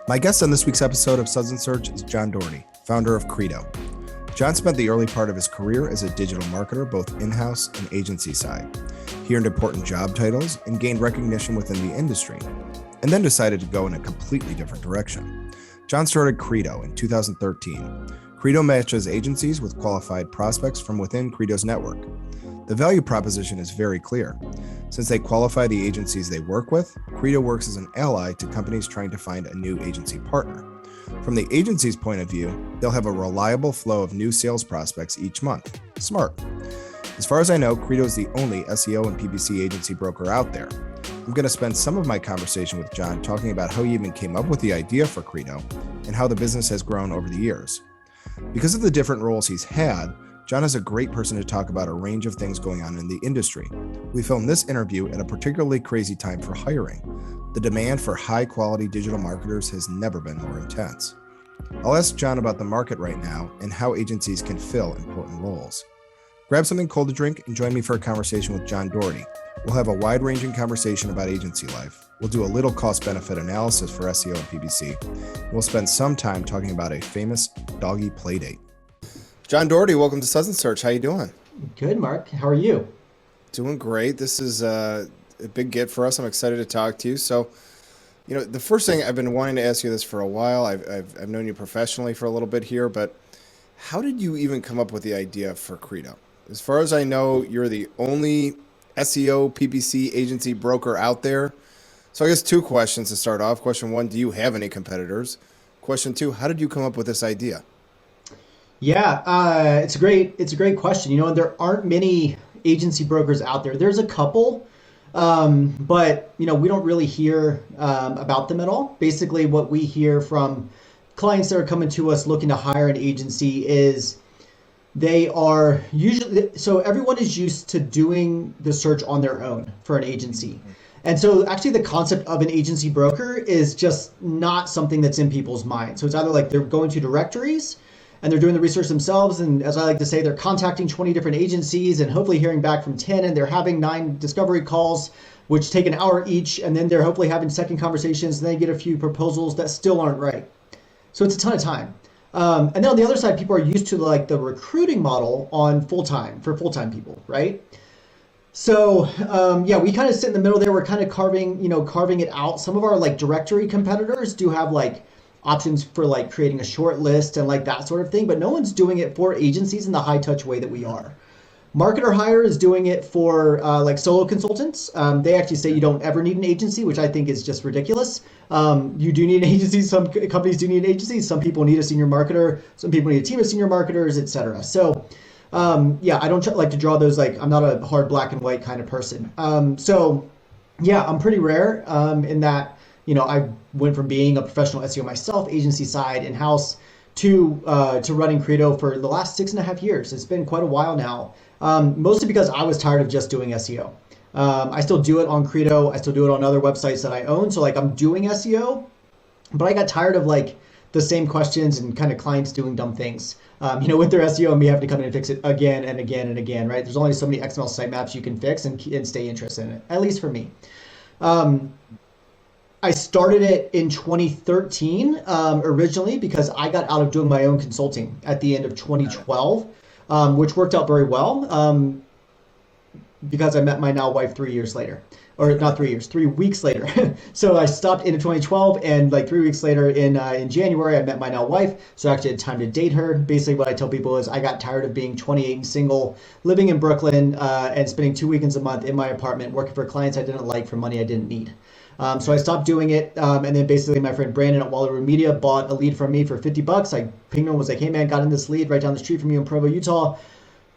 My guest on this week's episode of Suds and Search is John Doherty, founder of Credo. John spent the early part of his career as a digital marketer, both in-house and agency side. He earned important job titles and gained recognition within the industry, and then decided to go in a completely different direction. John started Credo in 2013. Credo matches agencies with qualified prospects from within Credo's network. The value proposition is very clear. Since they qualify the agencies they work with, Credo works as an ally to companies trying to find a new agency partner. From the agency's point of view, they'll have a reliable flow of new sales prospects each month. Smart. As far as I know, Credo is the only SEO and PPC agency broker out there. I'm going to spend some of my conversation with John talking about how he even came up with the idea for Credo and how the business has grown over the years. Because of the different roles he's had, John is a great person to talk about a range of things going on in the industry. We filmed this interview at a particularly crazy time for hiring. The demand for high-quality digital marketers has never been more intense. I'll ask John about the market right now and how agencies can fill important roles. Grab something cold to drink and join me for a conversation with John Doherty. We'll have a wide-ranging conversation about agency life. We'll do a little cost-benefit analysis for SEO and PPC. We'll spend some time talking about a famous doggy playdate. John Doherty, welcome to Suds and Search. How you doing? Good, Mark. How are you? Doing great. This is a big get for us. I'm excited to talk to you. So, the first thing, I've been wanting to ask you this for a while. I've known you professionally for a little bit here, but how did you even come up with the idea for Credo? As far as I know, you're the only SEO PPC agency broker out there. So I guess two questions to start off. Question one, do you have any competitors? Question two, how did you come up with this idea? Yeah, it's a great question. There aren't many agency brokers out there. There's a couple, but we don't really hear about them at all. Basically, what we hear from clients that are coming to us looking to hire an agency is they are usually, so everyone is used to doing the search on their own for an agency. And so actually the concept of an agency broker is just not something that's in people's minds. So it's either like they're going to directories and they're doing the research themselves. And as I like to say, they're contacting 20 different agencies and hopefully hearing back from 10, and they're having 9 discovery calls, which take an hour each. And then they're hopefully having second conversations, and they get a few proposals that still aren't right. So it's a ton of time. And then on the other side, people are used to like the recruiting model on full-time for full-time people, right? So we kind of sit in the middle there. We're kind of carving it out. Some of our like directory competitors do have like options for like creating a short list and like that sort of thing, but no one's doing it for agencies in the high touch way that we are. Marketer Hire is doing it for like solo consultants. They actually say you don't ever need an agency, which I think is just ridiculous. You do need an agency. Some companies do need an agency. Some people need a senior marketer. Some people need a team of senior marketers, etc. So I don't like to draw those, like I'm not a hard black and white kind of person. I'm pretty rare in that, I went from being a professional SEO myself, agency side, in-house, to running Credo for the last 6.5 years. It's been quite a while now. Mostly because I was tired of just doing SEO. I still do it on Credo. I still do it on other websites that I own. So like I'm doing SEO, but I got tired of like the same questions and kind of clients doing dumb things, with their SEO and me having to come in and fix it again and again and again, right? There's only so many XML sitemaps you can fix and stay interested in it, at least for me. I started it in 2013 originally because I got out of doing my own consulting at the end of 2012. Which worked out very well because I met my now wife 3 years later, or not 3 years, 3 weeks later. So I stopped in 2012, and like 3 weeks later in January, I met my now wife. So I actually had time to date her. Basically, what I tell people is I got tired of being 28 and single, living in Brooklyn, and spending 2 weekends a month in my apartment working for clients I didn't like for money I didn't need. So I stopped doing it, and then basically my friend Brandon at Waller Media bought a lead from me for $50. I pinged him, was like, "Hey man, got in this lead right down the street from you in Provo, Utah.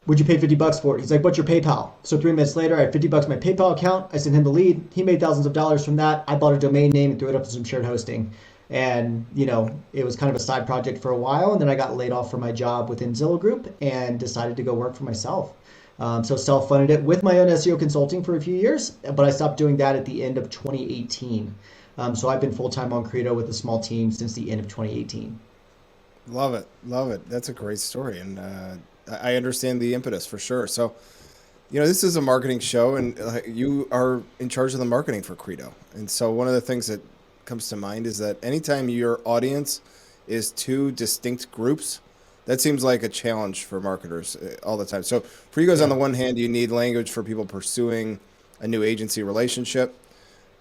Would you pay $50 for it?" He's like, "What's your PayPal?" So 3 minutes later, I had $50 in my PayPal account. I sent him the lead. He made thousands of dollars from that. I bought a domain name and threw it up to some shared hosting. And, it was kind of a side project for a while. And then I got laid off from my job within Zillow Group and decided to go work for myself. So self-funded it with my own SEO consulting for a few years, but I stopped doing that at the end of 2018. So I've been full-time on Credo with a small team since the end of 2018. Love it. That's a great story. And I understand the impetus for sure. So, this is a marketing show, and you are in charge of the marketing for Credo. And so one of the things that comes to mind is that anytime your audience is two distinct groups, that seems like a challenge for marketers all the time. So for you guys, on the one hand, you need language for people pursuing a new agency relationship,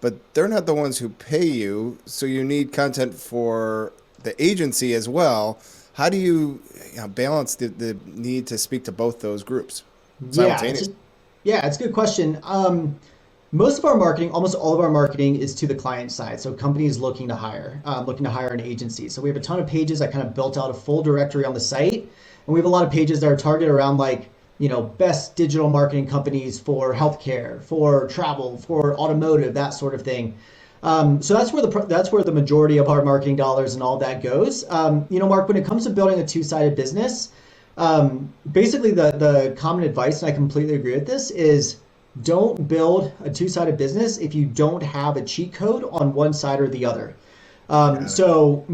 but they're not the ones who pay you. So you need content for the agency as well. How do you, balance the need to speak to both those groups simultaneously? It's a good question. Most of our marketing, almost all of our marketing is to the client side. So companies looking to hire an agency. So we have a ton of pages. I kind of built out a full directory on the site. And we have a lot of pages that are targeted around best digital marketing companies for healthcare, for travel, for automotive, that sort of thing. So that's where the majority of our marketing dollars and all that goes. Mark, when it comes to building a two-sided business, basically the common advice, and I completely agree with this, is don't build a two-sided business if you don't have a cheat code on one side or the other. So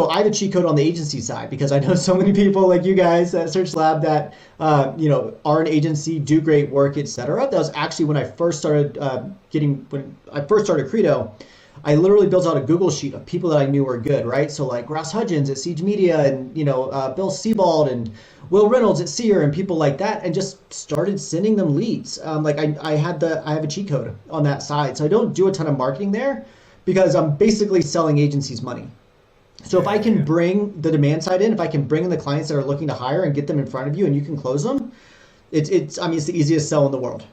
I have a cheat code on the agency side because I know so many people like you guys at SearchLab that are an agency, do great work, etc. That was actually when I first started Credo. I literally built out a Google sheet of people that I knew were good, right? So like Ross Hudgens at Siege Media and Bill Sebald and Will Reynolds at Sear and people like that, and just started sending them leads. I have a cheat code on that side, so I don't do a ton of marketing there because I'm basically selling agencies money. So if I can bring the demand side in, if I can bring in the clients that are looking to hire and get them in front of you and you can close them, it's the easiest sell in the world.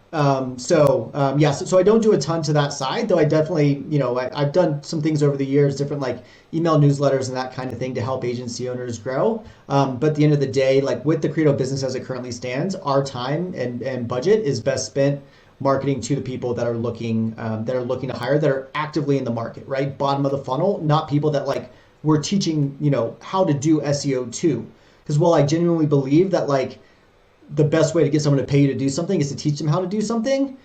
So I don't do a ton to that side, though I definitely, I've done some things over the years, different like email newsletters and that kind of thing to help agency owners grow. But at the end of the day, like with the Credo business as it currently stands, our time and budget is best spent marketing to the people that are looking to hire, that are actively in the market, right? Bottom of the funnel, not people that we're teaching, how to do SEO too. Because while I genuinely believe that the best way to get someone to pay you to do something is to teach them how to do something,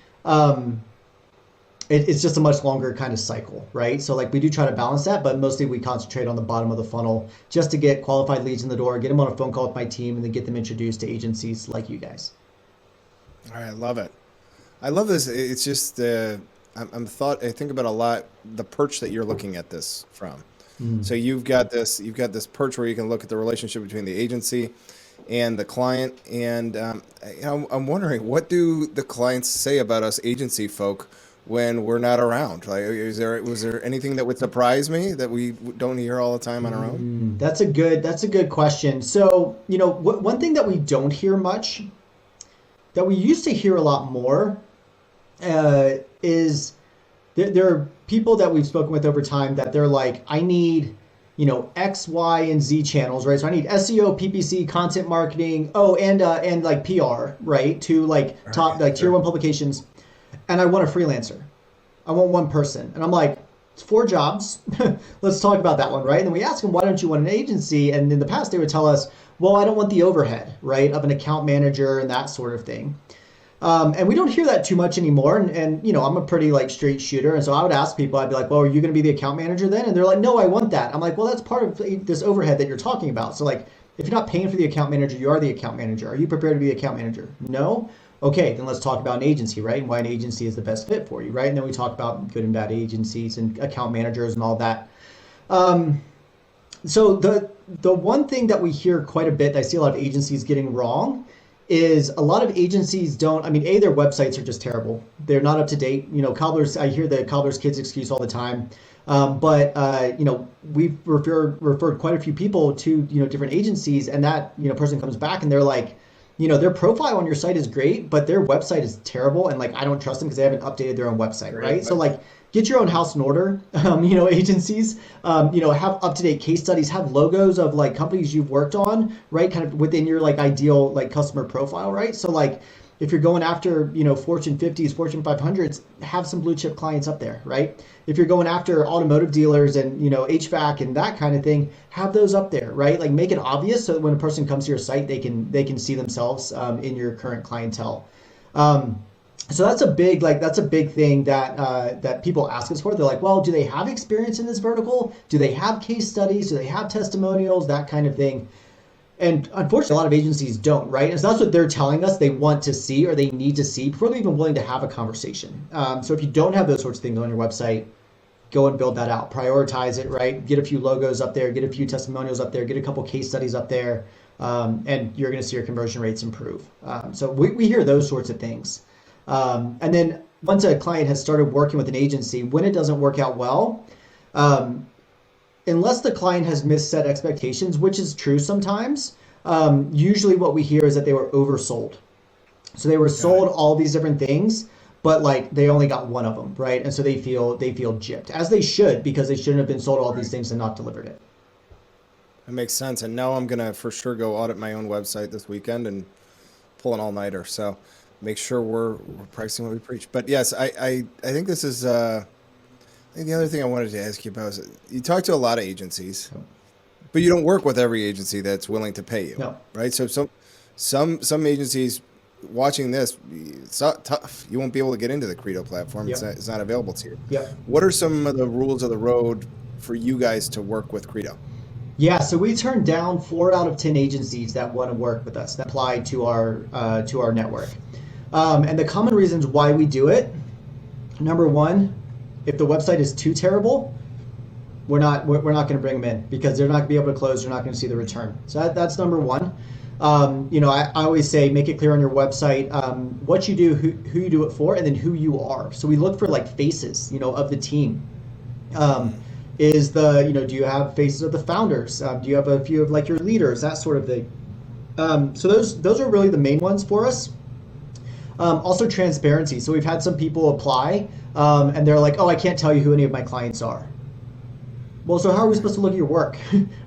it's just a much longer kind of cycle, right? So we do try to balance that, but mostly we concentrate on the bottom of the funnel just to get qualified leads in the door, get them on a phone call with my team, and then get them introduced to agencies like you guys. All right, I love it. I love this. It's just I think about a lot the perch that you're looking at this from. So you've got this perch where you can look at the relationship between the agency and the client. And I'm wondering, what do the clients say about us agency folk when we're not around? Was there anything that would surprise me that we don't hear all the time on our own? That's a good question. So one thing that we don't hear much, that we used to hear a lot more, is there are people that we've spoken with over time that they're like, I need X, Y, and Z channels, right? So I need SEO, PPC, content marketing, and like PR, right? To top tier 1 publications, and I want a freelancer. I want one person, and I'm like, it's 4 jobs. Let's talk about that one, right? And then we ask them, why don't you want an agency? And in the past, they would tell us, well, I don't want the overhead, right, of an account manager and that sort of thing. And we don't hear that too much anymore. And I'm a pretty straight shooter. And so I would ask people, I'd be like, well, are you going to be the account manager then? And they're like, no, I want that. I'm like, well, that's part of this overhead that you're talking about. So if you're not paying for the account manager, you are the account manager. Are you prepared to be the account manager? No? Okay, then let's talk about an agency, right? And why an agency is the best fit for you, right? And then we talk about good and bad agencies and account managers and all that. So the one thing that we hear quite a bit, that I see a lot of agencies getting wrong, is a lot of agencies don't, their websites are just terrible. They're not up to date. Cobblers, I hear the cobbler's kids excuse all the time. But we've referred quite a few people to, different agencies, and that, person comes back and they're like, their profile on your site is great, but their website is terrible. And I don't trust them because they haven't updated their own website, right? So get your own house in order, agencies, have up-to-date case studies, have logos of companies you've worked on, right? Kind of within your ideal customer profile, right? So if you're going after, Fortune 50s, Fortune 500s, have some blue chip clients up there, right? If you're going after automotive dealers and, HVAC and that kind of thing, have those up there, right? Make it obvious so that when a person comes to your site, they can see themselves in your current clientele. So that's a big thing that people ask us for. They're like, well, do they have experience in this vertical? Do they have case studies? Do they have testimonials? That kind of thing. And unfortunately, a lot of agencies don't, right? And so that's what they're telling us they want to see or they need to see before they're even willing to have a conversation. So if you don't have those sorts of things on your website, go and build that out, prioritize it, right? Get a few logos up there, get a few testimonials up there, get a couple case studies up there, and you're going to see your conversion rates improve. So we hear those sorts of things. And then once a client has started working with an agency, when it doesn't work out well, unless the client has misset expectations, which is true sometimes, usually what we hear is that they were oversold. So they were sold all these different things, but like they only got one of them, right? And so they feel gypped, as they should, because they shouldn't have been sold all these things and not delivered it. That makes sense. And now I'm going to for sure go audit my own website this weekend and pull an all-nighter. So make sure we're pricing what we preach. But yes, I think this is, I think the other thing I wanted to ask you about is you talk to a lot of agencies, but you don't work with every agency that's willing to pay you, right? So some agencies watching this, it's not tough. You won't be able to get into the Credo platform. It's not available to you. What are some of the rules of the road for you guys to work with Credo? Yeah, so we turned down 4 out of 10 agencies that want to work with us, that apply to our network. And the common reasons why we do it, number one, if the website is too terrible, we're not going to bring them in because they're not going to be able to close. They're not going to see the return. So that's number one. I always say, make it clear on your website what you do, who you do it for, and then who you are. So we look for like faces, of the team. Do you have faces of the founders? Do you have a few of like your leaders, that sort of thing? So those are really the main ones for us. Also transparency. So we've had some people apply and they're like, oh, I can't tell you who any of my clients are. Well, so how are we supposed to look at your work,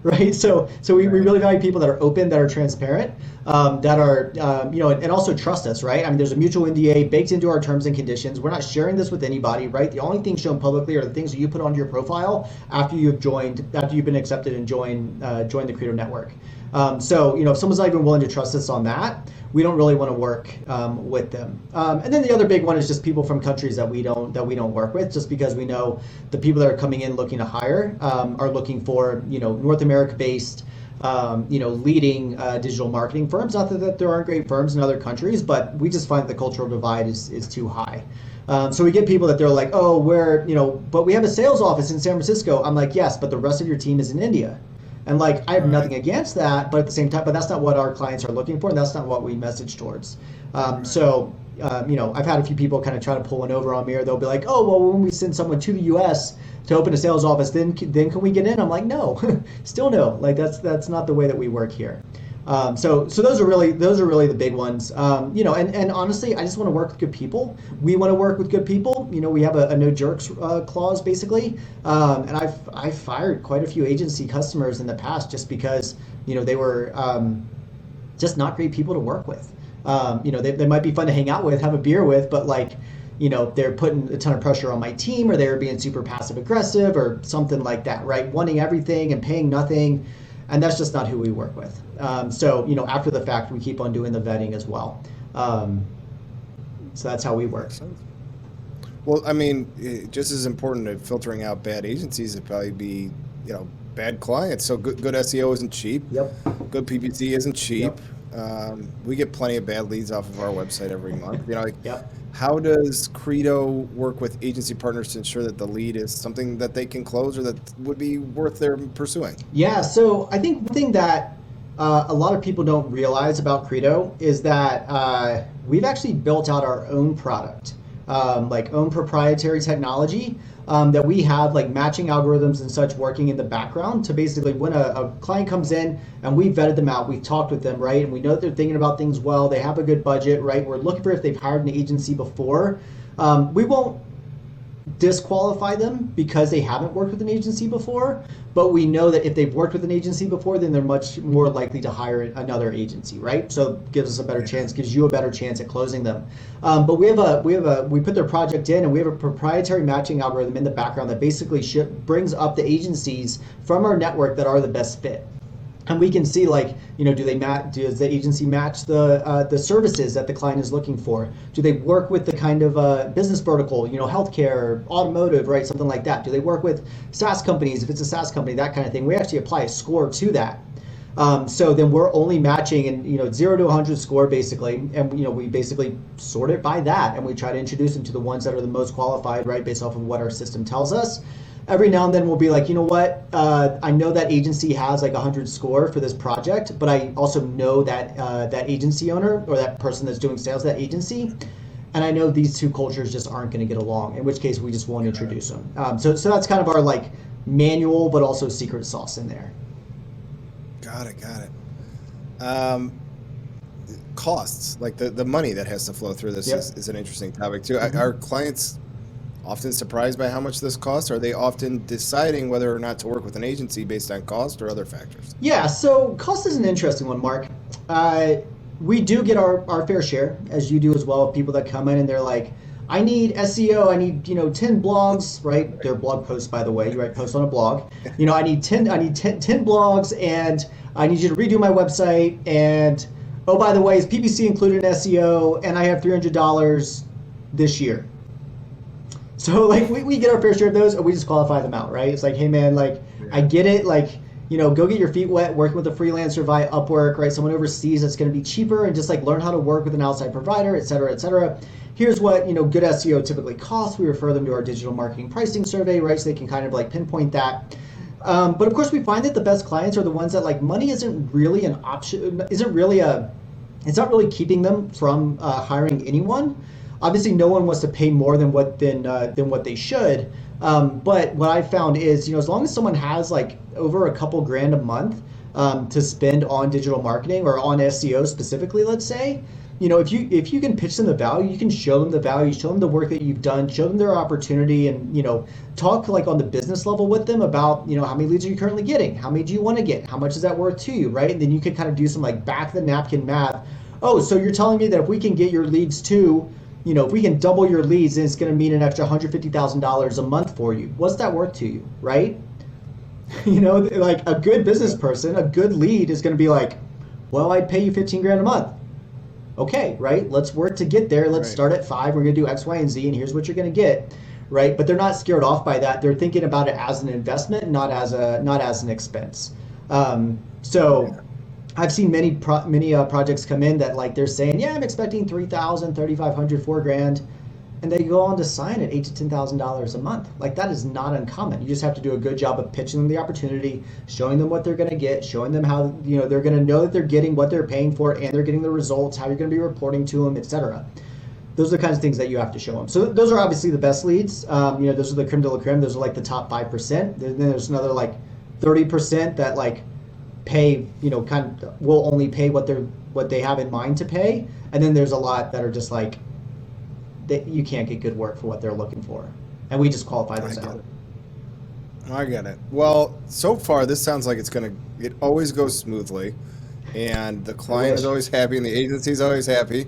right? So we really value people that are open, that are transparent, that are, and also trust us, right? I mean, there's a mutual NDA baked into our terms and conditions. We're not sharing this with anybody, right? The only things shown publicly are the things that you put onto your profile after you've been accepted and joined the Credo network. If someone's not even willing to trust us on that, we don't really want to work with them. And then the other big one is just people from countries that we don't work with, just because we know the people that are coming in looking to hire are looking for North America based leading digital marketing firms. Not that there aren't great firms in other countries, but we just find the cultural divide is too high. So we get people that they're like, oh, but we have a sales office in San Francisco. I'm like, yes, but the rest of your team is in India. And like, I have nothing against that, but at the same time, but that's not what our clients are looking for, and that's not what we message towards. I've had a few people kind of try to pull one over on me, or they'll be like, oh, well, when we send someone to the U.S. to open a sales office, then can we get in? I'm like, no, still no. Like that's not the way that we work here. So those are really the big ones. And honestly, I just want to work with good people. We want to work with good people. We have a no jerks clause basically. And I've fired quite a few agency customers in the past just because they were just not great people to work with. They might be fun to hang out with, have a beer with, but they're putting a ton of pressure on my team, or they're being super passive aggressive or something like that, right? Wanting everything and paying nothing. And that's just not who we work with. After the fact, we keep on doing the vetting as well. So that's how we work. Well, I mean, just as important to filtering out bad agencies would probably be, bad clients. So good SEO isn't cheap. Yep. Good PPC isn't cheap. Yep. We get plenty of bad leads off of our website every month. Yep. How does Credo work with agency partners to ensure that the lead is something that they can close or that would be worth their pursuing? Yeah, so I think one thing that a lot of people don't realize about Credo is that we've actually built out our own product, own proprietary technology that we have, like matching algorithms and such working in the background to basically when a client comes in and we've vetted them out, we've talked with them, right? And we know that they're thinking about things well, they have a good budget, right? We're looking for if they've hired an agency before. We won't disqualify them because they haven't worked with an agency before, but we know that if they've worked with an agency before, then they're much more likely to hire another agency, right? So it gives us a better chance, gives you a better chance at closing them. But we put their project in, and we have a proprietary matching algorithm in the background that basically brings up the agencies from our network that are the best fit. And we can see, does the agency match the services that the client is looking for? Do they work with the kind of business vertical, healthcare, automotive, right? Something like that. Do they work with SaaS companies? If it's a SaaS company, that kind of thing. We actually apply a score to that. So then we're only matching and 0 to 100 score basically, and we basically sort it by that, and we try to introduce them to the ones that are the most qualified, right, based off of what our system tells us. Every now and then we'll be like, you know what, I know that agency has like 100 score for this project, but I also know that that agency owner or that person that's doing sales at that agency, and I know these two cultures just aren't going to get along, in which case we just won't introduce them. So that's kind of our like manual but also secret sauce in there. Got it. Costs, like the money that has to flow through this, is an interesting topic too. Are clients often surprised by how much this costs? Are they often deciding whether or not to work with an agency based on cost or other factors? Yeah, so cost is an interesting one, Mark. We do get our fair share, as you do as well, of people that come in and they're like, I need SEO, I need 10 blogs, right? They're blog posts, by the way. You write posts on a blog. I need 10 blogs, and I need you to redo my website. And oh, by the way, is PPC included in SEO? And I have $300 this year. So like we get our fair share of those, and we just qualify them out, right? It's like, hey man, like I get it, like go get your feet wet working with a freelancer via Upwork, right? Someone overseas that's going to be cheaper, and just like learn how to work with an outside provider, et cetera, et cetera. Here's what good SEO typically costs. We refer them to our digital marketing pricing survey, right? So they can kind of like pinpoint that. But of course, we find that the best clients are the ones that like money isn't really an option, it's not really keeping them from hiring anyone. Obviously, no one wants to pay more than what they should. But what I've found is, as long as someone has like over a couple grand a month to spend on digital marketing or on SEO specifically, let's say, if you can pitch them the value, you can show them the value, show them the work that you've done, show them their opportunity, and talk like on the business level with them about how many leads are you currently getting, how many do you want to get, how much is that worth to you, right? And then you can kind of do some like back of the napkin math. Oh, so you're telling me that if we can get your leads to if we can double your leads, then it's going to mean an extra $150,000 a month for you. What's that worth to you, right? Like a good business person, a good lead is going to be like, well, I'd pay you 15 grand a month. Okay, right? Let's work to get there. Let's start at 5. We're going to do X, Y, and Z, and here's what you're going to get, right? But they're not scared off by that. They're thinking about it as an investment, not as an expense. I've seen many projects come in that like they're saying, yeah, I'm expecting $3,000, $3,500, $4,000, and they go on to sign at $8,000 to $10,000 a month. Like that is not uncommon. You just have to do a good job of pitching them the opportunity, showing them what they're going to get, showing them how they're going to know that they're getting what they're paying for, and they're getting the results, how you're going to be reporting to them, etc. Those are the kinds of things that you have to show them. So those are obviously the best leads. Those are the creme de la creme. Those are like the top 5%. Then there's another like 30% that like pay, kind of will only pay what they have in mind to pay, and then there's a lot that are just like you can't get good work for what they're looking for, and we just qualify those out. I get it. Well, so far this sounds like it always goes smoothly, and the client is always happy, and the agency is always happy.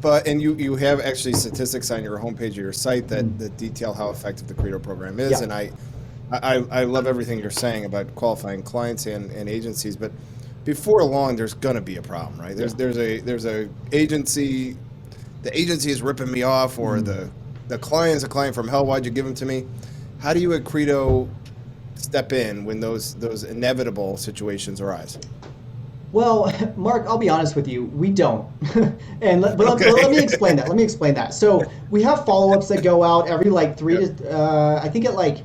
And you have actually statistics on your homepage of your site that detail how effective the Credo program is, and I love everything you're saying about qualifying clients and agencies, but before long, there's gonna be a problem, right? There's a agency, the agency is ripping me off, or the client's a client from hell. Why'd you give them to me? How do you at Credo step in when those inevitable situations arise? Well, Mark, I'll be honest with you, we don't. But let me explain that. So we have follow-ups that go out every like 3 to I think at like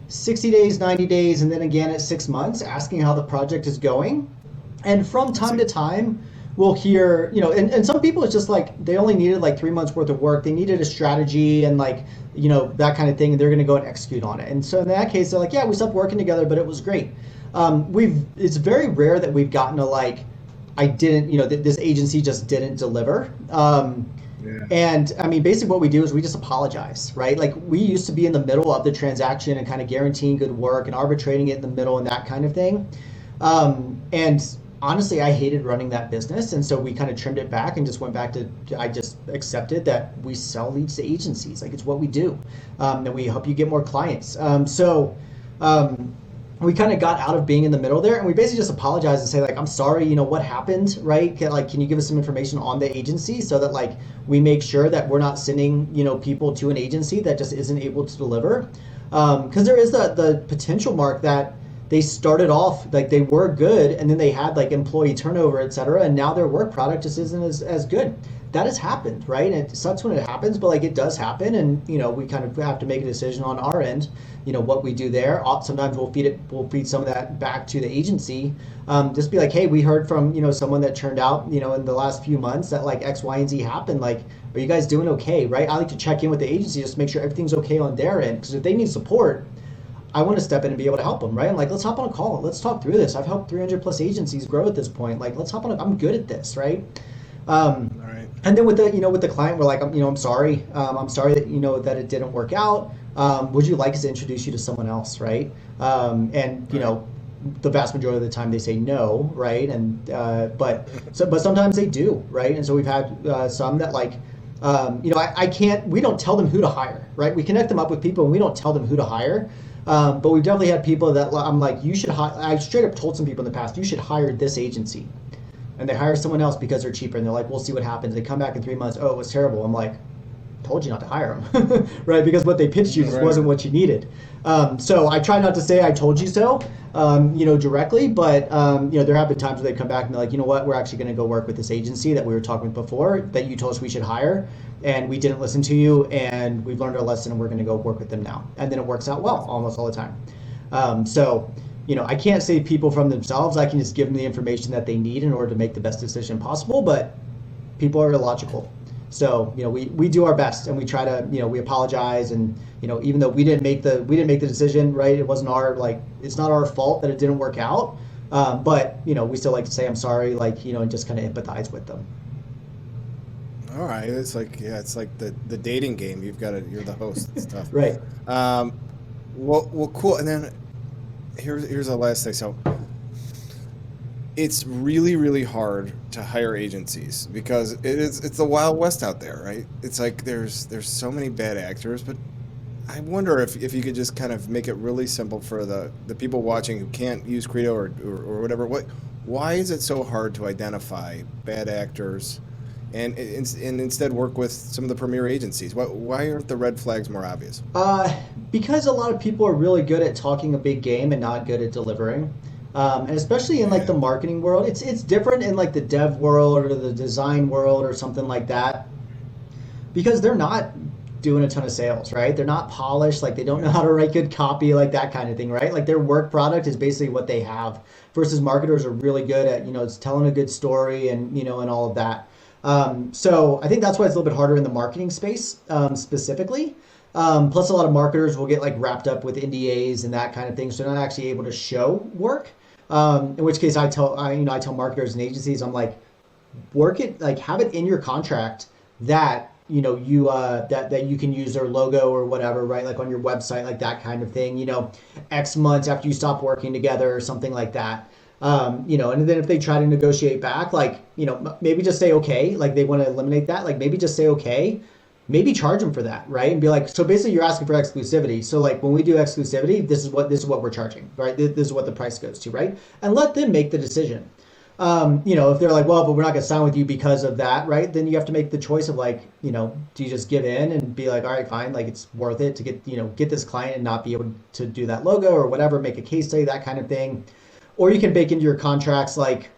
60 days, 90 days, and then again at 6 months, asking how the project is going. And from time to time, we'll hear, and some people it's just like they only needed like 3 months worth of work. They needed a strategy and like, that kind of thing, and they're going to go and execute on it. And so in that case, they're like, yeah, we stopped working together, but it was great. It's very rare that we've gotten to like, this agency just didn't deliver. And I mean, basically what we do is we just apologize, right? Like we used to be in the middle of the transaction and kind of guaranteeing good work and arbitrating it in the middle and that kind of thing. And honestly, I hated running that business. And so we kind of trimmed it back and just went back to, I just accepted that we sell leads to agencies. Like it's what we do. And we help you get more clients. We kind of got out of being in the middle there, and we basically just apologize and say like, I'm sorry, what happened, right? Can you give us some information on the agency so that like we make sure that we're not sending, people to an agency that just isn't able to deliver? Because there is the potential, Mark, that they started off like they were good, and then they had like employee turnover, et cetera, and now their work product just isn't as good. That has happened, right? And it sucks when it happens, but like it does happen, and we kind of have to make a decision on our end, what we do there. Sometimes we'll feed some of that back to the agency. Just be like, hey, we heard from someone that turned out in the last few months that like X, Y, and Z happened. Like, are you guys doing okay, right? I like to check in with the agency just to make sure everything's okay on their end, because if they need support, I want to step in and be able to help them, right? I'm like, let's hop on a call. Let's talk through this. I've helped 300 plus agencies grow at this point. Like, let's hop on. I'm good at this, right? All right. And then with the client, we're like, I'm sorry. I'm sorry that that it didn't work out. Would you like us to introduce you to someone else, right? The vast majority of the time they say no, right? And but sometimes they do, right? And so we've had some that like, I can't. We don't tell them who to hire, right? We connect them up with people, and we don't tell them who to hire. But we've definitely had people that I'm like, you should hire. I straight up told some people in the past, you should hire this agency. And they hire someone else because they're cheaper, and they're like, we'll see what happens. They come back in 3 months, oh, it was terrible. I'm like, told you not to hire them, right? Because what they pitched you just wasn't what you needed. So I try not to say I told you so, directly, but there have been times where they come back and they're like, you know what, we're actually going to go work with this agency that we were talking with before that you told us we should hire, and we didn't listen to you, and we've learned our lesson, and we're going to go work with them now. And then it works out well almost all the time. I can't save people from themselves. I can just give them the information that they need in order to make the best decision possible, but people are illogical. So, we do our best, and we try to, we apologize, and, even though we didn't make the decision, right? It wasn't it's not our fault that it didn't work out. But, we still like to say, I'm sorry, and just kind of empathize with them. All right. It's like the dating game. You're the host and stuff. Right. Well, cool. And then here's the last thing. So it's really, really hard to hire agencies because it's the Wild West out there, right? It's like there's so many bad actors, but I wonder if you could just kind of make it really simple for the people watching who can't use Credo or whatever. Why is it so hard to identify bad actors and instead work with some of the premier agencies? Why aren't the red flags more obvious? Because a lot of people are really good at talking a big game and not good at delivering. And especially in like the marketing world, it's different in like the dev world or the design world or something like that, because they're not doing a ton of sales, right? They're not polished, like they don't know how to write good copy, like that kind of thing, right? Like their work product is basically what they have, versus marketers are really good at, it's telling a good story and, and all of that. So I think that's why it's a little bit harder in the marketing space, specifically. Plus a lot of marketers will get like wrapped up with NDAs and that kind of thing, so they're not actually able to show work. In which case I tell marketers and agencies, I'm like, work it, like have it in your contract that that you can use their logo or whatever, right? Like on your website, like that kind of thing, X months after you stop working together or something like that. And then if they try to negotiate back, like, maybe just say, okay, like they want to eliminate that, like maybe just say, okay, maybe charge them for that, right? And be like, so basically you're asking for exclusivity. So like when we do exclusivity, this is what we're charging, right? This is what the price goes to, right? And let them make the decision. If they're like, well, but we're not going to sign with you because of that, right? Then you have to make the choice of like, do you just give in and be like, all right, fine, like it's worth it to get this client and not be able to do that logo or whatever, make a case study, that kind of thing. Or you can bake into your contracts like,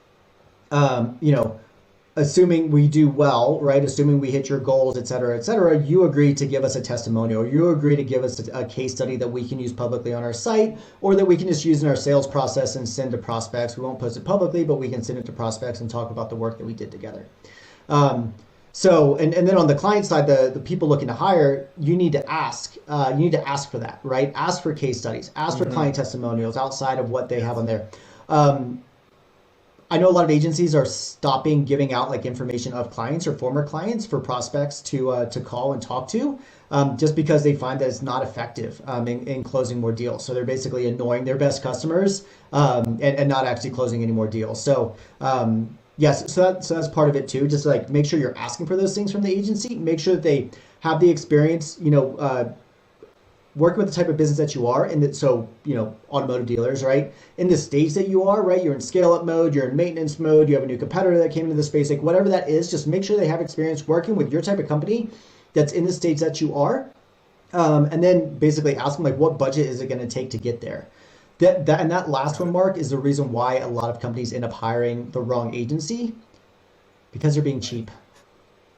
assuming we do well, right? Assuming we hit your goals, et cetera, you agree to give us a testimonial, or you agree to give us a case study that we can use publicly on our site, or that we can just use in our sales process and send to prospects. We won't post it publicly, but we can send it to prospects and talk about the work that we did together. So, and then on the client side, the people looking to hire, you need to ask for that, right? Ask for case studies, ask for client testimonials outside of what they have on there. I know a lot of agencies are stopping giving out like information of clients or former clients for prospects to call and talk to, just because they find that it's not effective in closing more deals. So they're basically annoying their best customers and not actually closing any more deals. So yes, so that's part of it too. Just like make sure you're asking for those things from the agency. Make sure that they have the experience, working with the type of business that you are, and so automotive dealers, right? In the stage that you are, right? You're in scale-up mode, you're in maintenance mode, you have a new competitor that came into the space, like whatever that is, just make sure they have experience working with your type of company that's in the stage that you are, and then basically ask them like, what budget is it going to take to get there? that last one, Mark, is the reason why a lot of companies end up hiring the wrong agency, because they're being cheap.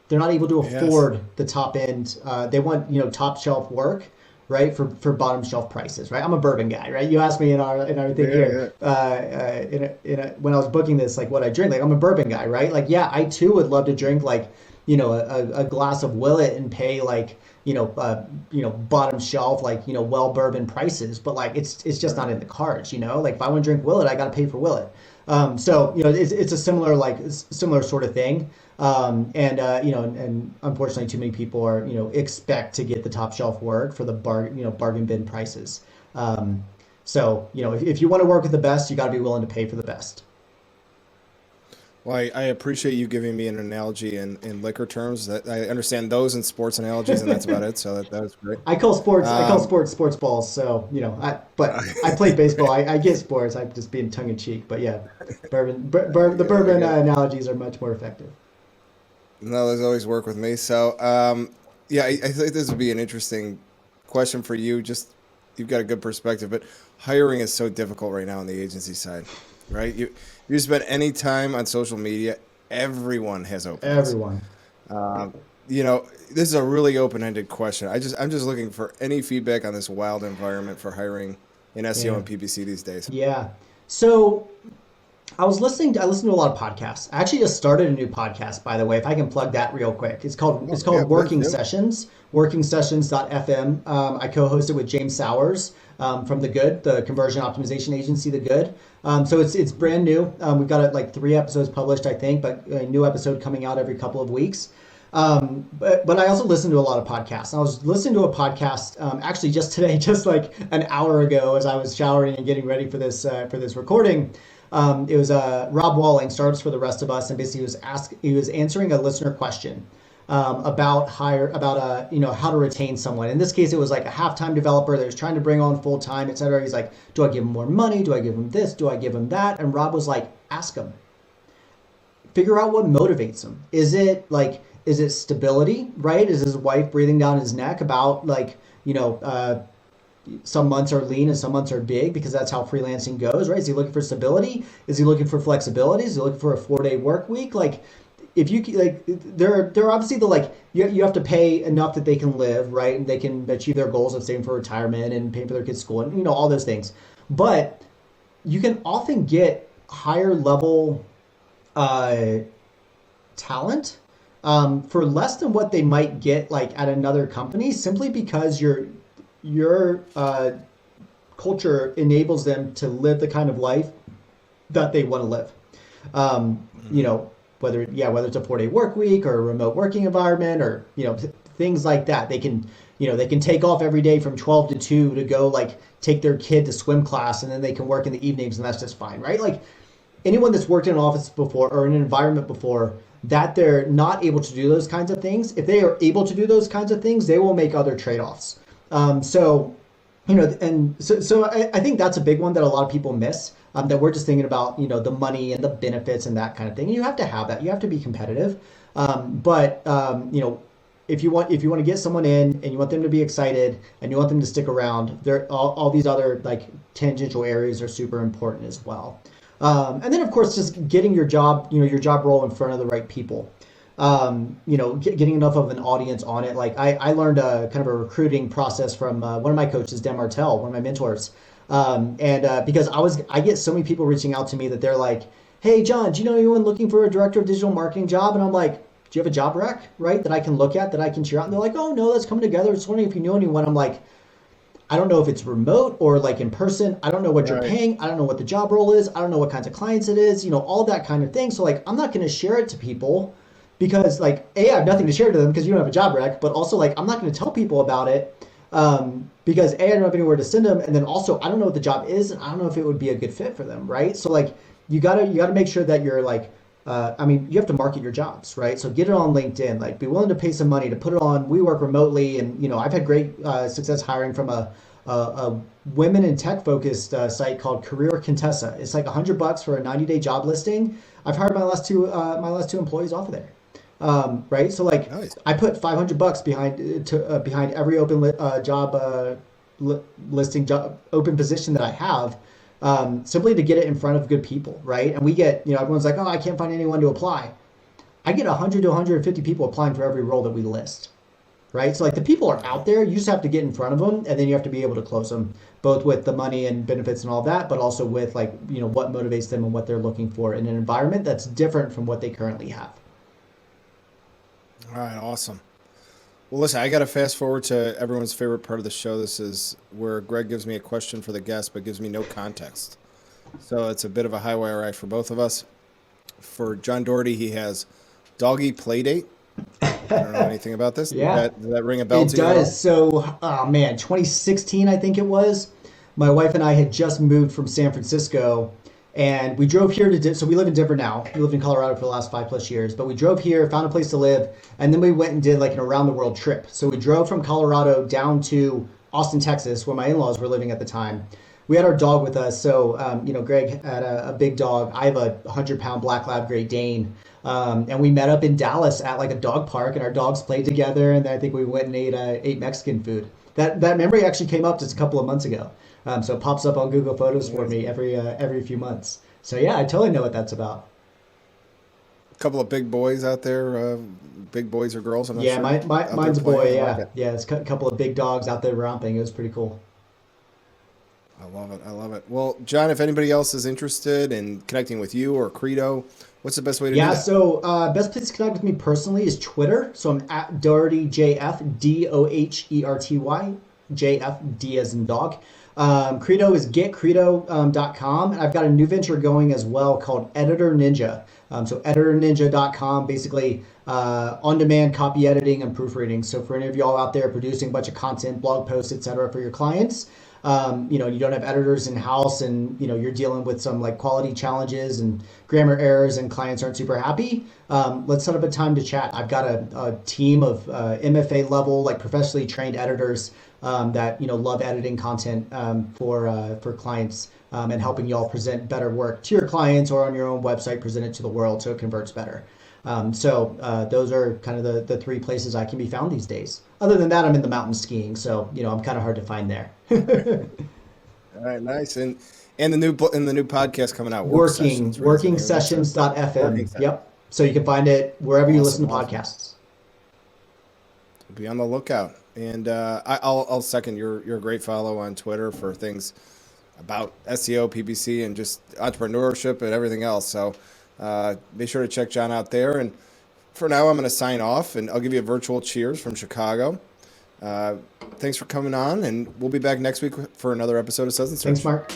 They're not able to afford the top end. They want, top shelf work, right? For bottom shelf prices, right? I'm a bourbon guy, right? You asked me in our thing here, when I was booking this, like what I drink, like I'm a bourbon guy, right? Like, yeah, I too would love to drink like, a glass of Willet and pay like, bottom shelf, like, well bourbon prices, but like, it's just not in the cards, like if I want to drink Willet, I got to pay for Willet. So, it's a similar sort of thing. And unfortunately too many people are, expect to get the top shelf work for the bargain bin prices. So, if you want to work with the best, you got to be willing to pay for the best. Well, I appreciate you giving me an analogy in liquor terms. That I understand those in sports analogies, and that's about it. So that was great. I call sports balls. So but I play baseball. I get sports. I'm just being tongue in cheek. But yeah, the bourbon analogies are much more effective. No, those always work with me. So I think this would be an interesting question for you. Just you've got a good perspective, but hiring is so difficult right now on the agency side, right? You spend any time on social media, everyone has openings. Everyone. This is a really open-ended question. I'm just looking for any feedback on this wild environment for hiring in SEO and PPC these days. Yeah. So I listened to a lot of podcasts. I actually just started a new podcast, by the way, if I can plug that real quick. It's called Working Sessions, workingsessions.fm. I co-host it with James Sowers from the conversion optimization agency, The Good. So it's brand new. We've got like 3 episodes published, I think, but a new episode coming out every couple of weeks. But I also listen to a lot of podcasts. I was listening to a podcast actually just today, just like an hour ago, as I was showering and getting ready for this recording. It was Rob Walling, Startups for the Rest of Us, and basically he was answering a listener question about how to retain someone. In this case, it was like a half-time developer that was trying to bring on full-time, et cetera. He's like, do I give him more money? Do I give him this? Do I give him that? And Rob was like, ask him. Figure out what motivates him. Is it stability, right? Is his wife breathing down his neck about like, some months are lean and some months are big, because that's how freelancing goes, right? Is he looking for stability? Is he looking for flexibility? Is he looking for a 4-day work week? Like, if you like, they're obviously you have to pay enough that they can live, right, and they can achieve their goals of saving for retirement and paying for their kids' school and all those things. But you can often get higher level talent for less than what they might get like at another company, simply because your culture enables them to live the kind of life that they want to live. Whether it's a 4-day work week or a remote working environment or, things like that. They can take off every day from 12 to 2 to go like take their kid to swim class, and then they can work in the evenings, and that's just fine, right? Like anyone that's worked in an office before or in an environment before that they're not able to do those kinds of things, if they are able to do those kinds of things, they will make other trade-offs. So I think that's a big one that a lot of people miss, that we're just thinking about, the money and the benefits and that kind of thing. And you have to have that. You have to be competitive. But if you want to get someone in and you want them to be excited and you want them to stick around, all these other like tangential areas are super important as well. And then of course, just getting your job role in front of the right people. Getting enough of an audience on it. Like I learned a kind of a recruiting process from one of my coaches, Dan Martell, one of my mentors. Because I get so many people reaching out to me that they're like, hey, John, do you know anyone looking for a director of digital marketing job? And I'm like, do you have a job rec, right, that I can look at, that I can cheer out? And they're like, oh, no, that's coming together. Just wondering if you know anyone. I'm like, I don't know if it's remote or like in person. I don't know what you're paying. I don't know what the job role is. I don't know what kinds of clients it is, all that kind of thing. So like, I'm not going to share it to people because like, A, I have nothing to share to them because you don't have a job rec, but also like, I'm not going to tell people about it because A, I don't have anywhere to send them. And then also I don't know what the job is and I don't know if it would be a good fit for them. Right. So like, you gotta make sure that you're like, you have to market your jobs, right? So get it on LinkedIn, like be willing to pay some money to put it on. We work remotely, and I've had great success hiring from a women in tech focused site called Career Contessa. It's like $100 for a 90-day job listing. I've hired my last two employees off of there, right? So like nice. I put $500 behind every open job listing, open position that I have. simply to get it in front of good people, right? And we get, everyone's like, oh, I can't find anyone to apply. I get 100 to 150 people applying for every role that we list, right? So like the people are out there, you just have to get in front of them, and then you have to be able to close them, both with the money and benefits and all that, but also with like, what motivates them and what they're looking for in an environment that's different from what they currently have. All right, awesome. Well, listen, I got to fast forward to everyone's favorite part of the show. This is where Greg gives me a question for the guest, but gives me no context. So it's a bit of a high wire act for both of us. For John Doherty, he has doggy playdate. I don't know anything about this. Yeah. Does that ring a bell to you? It does. So, 2016, I think it was. My wife and I had just moved from San Francisco, and we drove here so we live in Denver now. We lived in Colorado for the last 5+ years, but we drove here, found a place to live, and then we went and did like an around the world trip. So we drove from Colorado down to Austin, Texas, where my in-laws were living at the time. We had our dog with us. So, Greg had a big dog. I have a 100-pound black lab Great Dane. And we met up in Dallas at like a dog park, and our dogs played together. And I think we went and ate Mexican food. That memory actually came up just a couple of months ago. So it pops up on Google Photos for me every few months. So yeah, I totally know what that's about. A couple of big boys out there, big boys or girls? I'm not yeah, sure. mine's a boy. Yeah, yeah, it's a couple of big dogs out there romping. It was pretty cool. I love it. Well, John, if anybody else is interested in connecting with you or Credo, what's the best way to do that? Yeah, so best place to connect with me personally is Twitter. So I'm at Doherty JF, DOHERTY, JF, D as in dog. Credo is getcredo.com. And I've got a new venture going as well called Editor Ninja. So editorninja.com, basically on-demand copy editing and proofreading. So for any of y'all out there producing a bunch of content, blog posts, etc., for your clients, you don't have editors in house, and you're dealing with some like quality challenges and grammar errors, and clients aren't super happy. Let's set up a time to chat. I've got a team of MFA level, like professionally trained editors that love editing content for clients and helping y'all present better work to your clients or on your own website, present it to the world so it converts better. So those are kind of the three places I can be found these days. Other than that, I'm in the mountains skiing, so I'm kind of hard to find there. All right, nice. And the new podcast coming out, working sessions.fm. Yep. So you can find it wherever you listen to podcasts. Be on the lookout. And I'll second you're a great follow on Twitter for things about SEO, PPC, and just entrepreneurship and everything else. So be sure to check John out there. And for now, I'm going to sign off, and I'll give you a virtual cheers from Chicago. Thanks for coming on, and we'll be back next week for another episode of Suds and Search. Thanks, Mark.